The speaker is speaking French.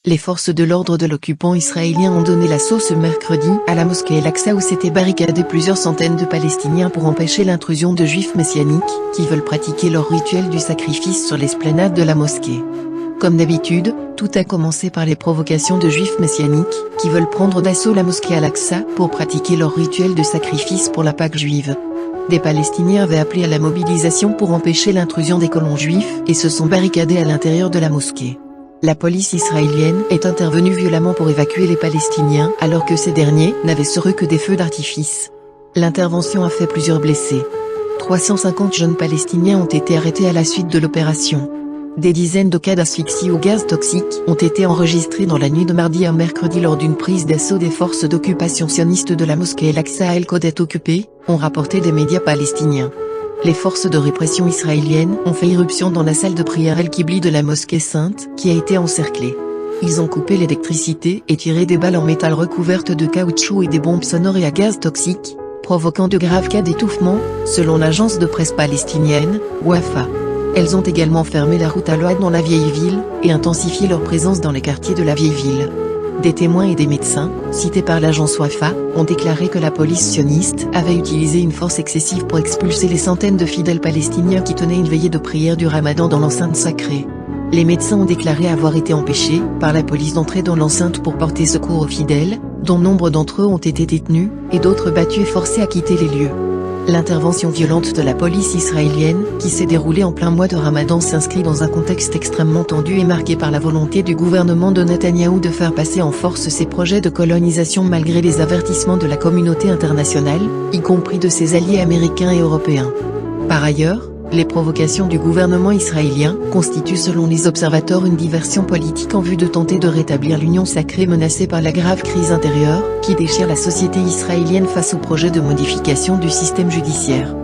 Les forces de l'ordre de l'occupant israélien ont donné l'assaut ce mercredi à la mosquée El-Aqsa où s'étaient barricadés plusieurs centaines de Palestiniens pour empêcher l'intrusion de juifs messianiques qui veulent pratiquer leur rituel du sacrifice sur l'esplanade de la mosquée. Comme d'habitude, tout a commencé par les provocations de juifs messianiques qui veulent prendre d'assaut la mosquée Al-Aqsa pour pratiquer leur rituel de sacrifice pour la Pâque juive. Des Palestiniens avaient appelé à la mobilisation pour empêcher l'intrusion des colons juifs et se sont barricadés à l'intérieur de la mosquée. La police israélienne est intervenue violemment pour évacuer les Palestiniens alors que ces derniers n'avaient sevré que des feux d'artifice. L'intervention a fait plusieurs blessés. 350 jeunes Palestiniens ont été arrêtés à la suite de l'opération. Des dizaines de cas d'asphyxie au gaz toxique ont été enregistrés dans la nuit de mardi à mercredi lors d'une prise d'assaut des forces d'occupation sioniste de la mosquée El-Aqsa à El-Kodet occupée, ont rapporté des médias palestiniens. Les forces de répression israéliennes ont fait irruption dans la salle de prière El-Kibli de la mosquée sainte qui a été encerclée. Ils ont coupé l'électricité et tiré des balles en métal recouvertes de caoutchouc et des bombes sonores et à gaz toxique, provoquant de graves cas d'étouffement, selon l'agence de presse palestinienne, Wafa. Elles ont également fermé la route Al-Ouad dans la vieille ville, et intensifié leur présence dans les quartiers de la vieille ville. Des témoins et des médecins, cités par l'agence Wafa, ont déclaré que la police sioniste avait utilisé une force excessive pour expulser les centaines de fidèles palestiniens qui tenaient une veillée de prière du Ramadan dans l'enceinte sacrée. Les médecins ont déclaré avoir été empêchés par la police d'entrer dans l'enceinte pour porter secours aux fidèles, dont nombre d'entre eux ont été détenus, et d'autres battus et forcés à quitter les lieux. L'intervention violente de la police israélienne, qui s'est déroulée en plein mois de Ramadan, s'inscrit dans un contexte extrêmement tendu et marqué par la volonté du gouvernement de Netanyahou de faire passer en force ses projets de colonisation malgré les avertissements de la communauté internationale, y compris de ses alliés américains et européens. Par ailleurs, les provocations du gouvernement israélien constituent selon les observateurs une diversion politique en vue de tenter de rétablir l'union sacrée menacée par la grave crise intérieure qui déchire la société israélienne face au projet de modification du système judiciaire.